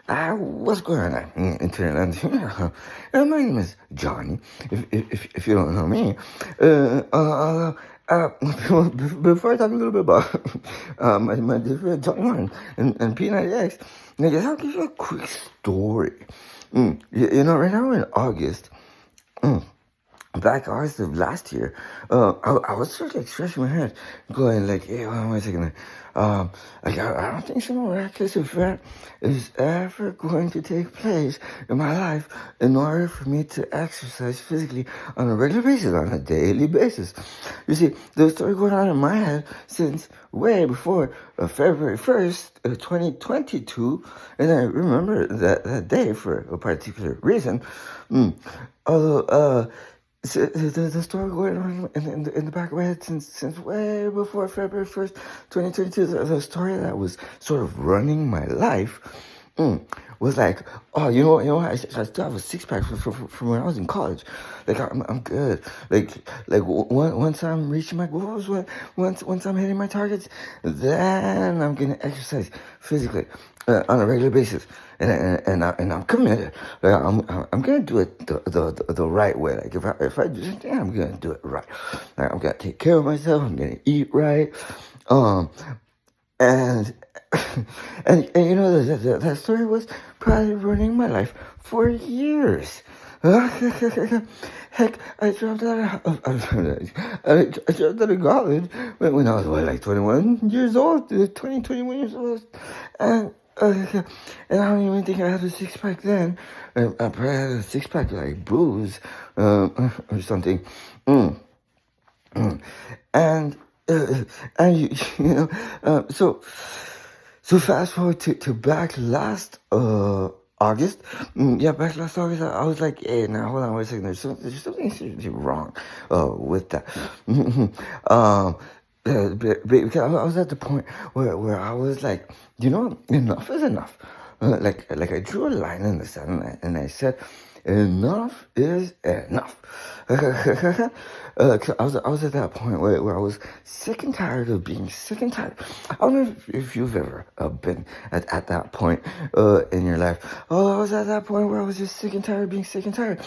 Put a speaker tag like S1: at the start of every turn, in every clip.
S1: What's going on, Internet? My name is Johnny. If you don't know me, uh, uh, uh, before I talk a little bit about my dear friend Johnny Martin and P90X, I guess I'll give you a quick story. Right now we're in August. Mm back August of last year, I was sort of like scratching my head, going like, "Hey, what am I thinking? I don't think some miraculous event is ever going to take place in my life in order for me to exercise physically on a regular basis, on a daily basis." You see, there was a story going on in my head since way before February 1st, 2022, and I remember that day for a particular reason. Although, the story going on in the back of my head since way before February 1st, 2022, the story that was sort of running my life was like, oh, I still have a six pack from when I was in college. Like I'm good. Once I'm reaching my goals, once I'm hitting my targets, then I'm gonna exercise physically on a regular basis, and I'm committed. Like I'm gonna do it the right way. Like if I do something, I'm gonna do it right. Like I'm gonna take care of myself. I'm gonna eat right. Um, and that story was probably running my life for years. Heck, I dropped out of I dropped out of college when I was like 21 years old, 21 years old, and and I don't even think I had a six pack then. I probably had a six pack like booze, or something. Mm, mm. And and so fast forward to back last August. Back last August, I was like, hey, now hold on, wait a second. There's something seriously wrong with that. Because I was at the point where I was like, enough is enough. Like I drew a line in the sand and I said, enough is enough. 'Cause I was at that point where I was sick and tired of being sick and tired. I don't know if you've ever been at that point in your life. Oh, I was at that point where I was just sick and tired of being sick and tired.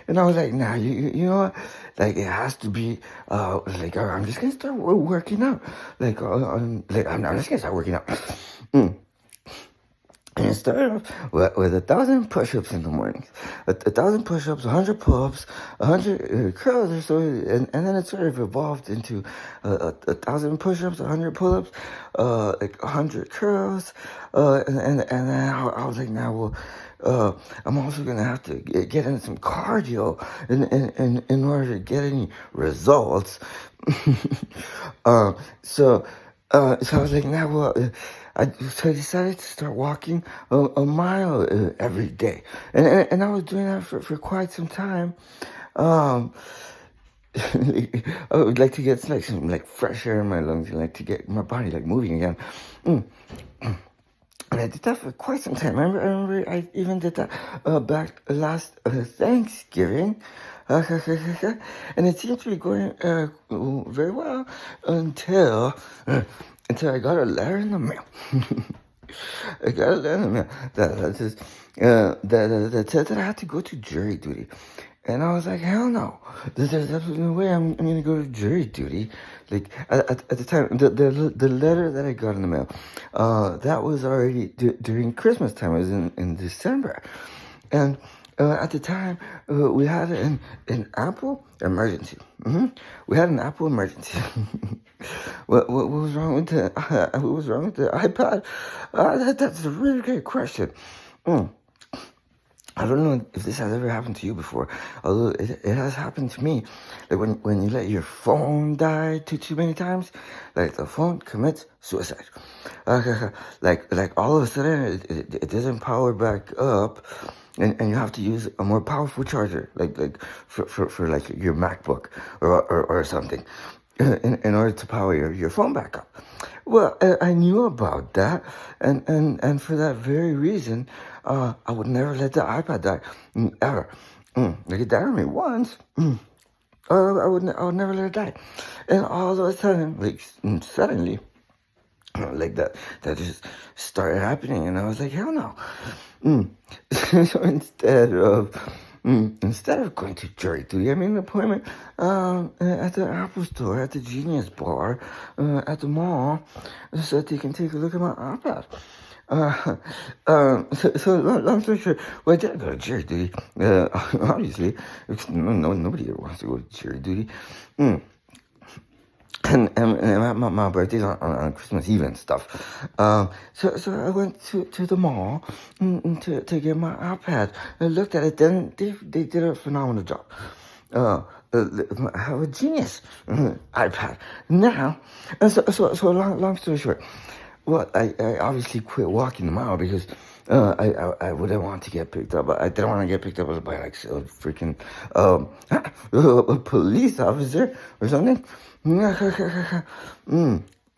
S1: And I was like, nah, you know what? Like, it has to be, I'm just gonna start working out. I'm just gonna start working out. And it started off with 1,000 push-ups in the mornings, a 1,000 push-ups, 100 pull-ups, 100 curls or so, and then it sort of evolved into 1,000 push-ups, 100 pull-ups, 100 curls, and then I was like, now, well, I'm also gonna have to get in some cardio in order to get any results. So I was like, nah, well, so I decided to start walking a mile every day, and I was doing that for quite some time. Um, I would like to get like some like fresh air in my lungs and like to get my body like moving again. Mm. And I did that for quite some time. I remember I even did that back last Thanksgiving. And it seemed to be going very well until I got a letter in the mail. I got a letter in the mail that said that I had to go to jury duty. And I was like, hell no. There's absolutely no way I'm going to go to jury duty. Like, at the time, the letter that I got in the mail, that was already during Christmas time. It was in December. And at the time, we had an Apple emergency. We had an Apple emergency. What was wrong with the what was wrong with the iPad? That's a really great question. Mm. I don't know if this has ever happened to you before, although it has happened to me. Like when you let your phone die too many times, like the phone commits suicide. Like all of a sudden it doesn't power back up, and you have to use a more powerful charger, like for like your MacBook or something, in order to power your phone back up. Well, I knew about that, and for that very reason, I would never let the iPad die, ever. Like it died on me once. I would never let it die, and all of a sudden, like suddenly, like that just started happening, and I was like, hell no. Mm. So instead of going to jury duty, I made an appointment at the Apple Store, at the Genius Bar, at the mall, so that they can take a look at my iPad. So long story short, well, I did go to jury duty. Obviously, nobody wants to go to jury duty. Mm. And my birthday's on Christmas Eve and stuff. So I went to the mall to get my iPad. I looked at it. Then they did a phenomenal job. I have a genius iPad now. And so long story short, well, I obviously quit walking the mile because I wouldn't want to get picked up. I didn't want to get picked up by like a freaking a police officer or something.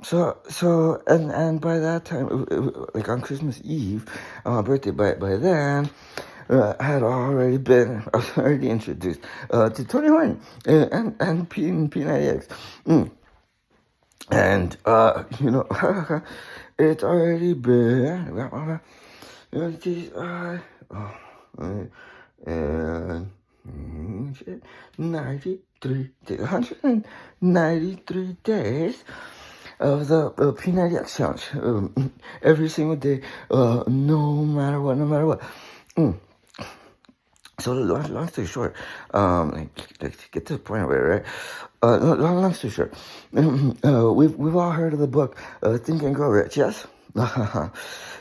S1: So and by that time, like on Christmas Eve, on my birthday, by then, I had already been, I was already introduced to Tony Horton and P90X. And it's already been and 193 days of the P90X challenge. Every single day, no matter what. So long story short, to get to the point of it, right? Long story short, we've all heard of the book Think and Grow Rich, yes?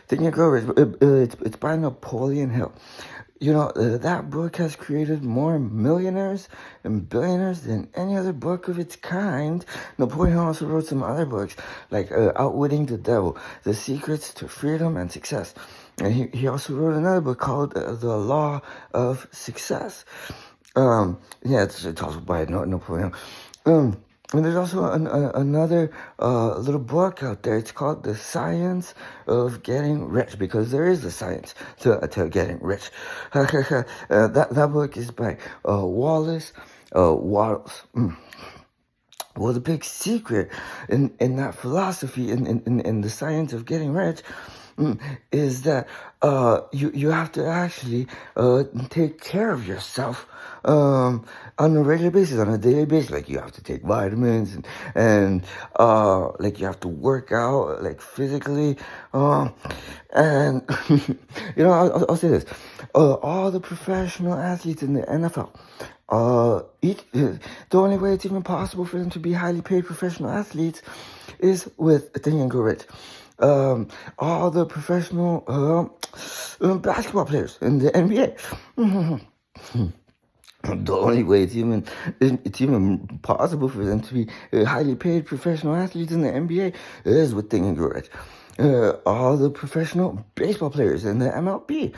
S1: Think and Grow Rich. It's by Napoleon Hill. That book has created more millionaires and billionaires than any other book of its kind. Napoleon also wrote some other books, like Outwitting the Devil, The Secrets to Freedom and Success. And he also wrote another book called The Law of Success. It's also by Napoleon. And there's also another little book out there. It's called The Science of Getting Rich, because there is a science to getting rich. That book is by Wallace Wattles. Well, the big secret in that philosophy, in the science of getting rich, is that you have to actually take care of yourself on a regular basis, on a daily basis. Like you have to take vitamins and like you have to work out like physically. And I'll say this: all the professional athletes in the NFL. The only way it's even possible for them to be highly paid professional athletes is with Think and Grow Rich. All the professional basketball players in the NBA. The only way it's even possible for them to be highly paid professional athletes in the NBA is with Think and Grow Rich. All the professional baseball players in the MLB.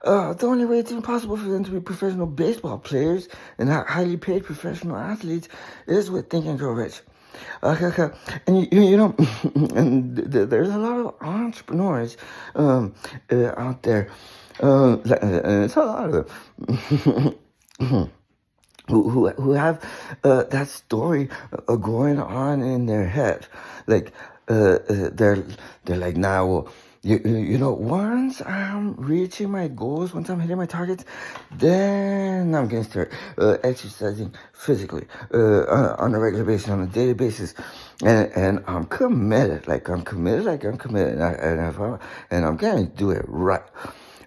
S1: The only way it's even possible for them to be professional baseball players and highly paid professional athletes is with Think and Grow Rich. Okay. And and there's a lot of entrepreneurs out there. It's a lot of them. Who have that story going on in their head, like they're like, nah, well, once I'm reaching my goals, once I'm hitting my targets, then I'm gonna start exercising physically on a regular basis, on a daily basis, and I'm committed, and I'm gonna do it right.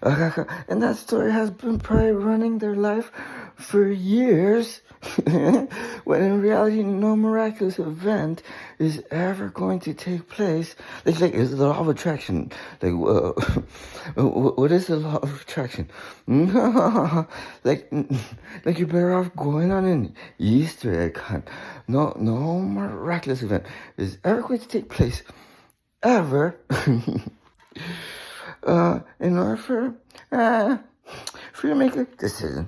S1: And that story has been probably running their life for years, when in reality no miraculous event is ever going to take place. It's like, it's the law of attraction. Like, what is the law of attraction? like you're better off going on an Easter egg hunt. No miraculous event is ever going to take place, ever. In order for you to make a decision.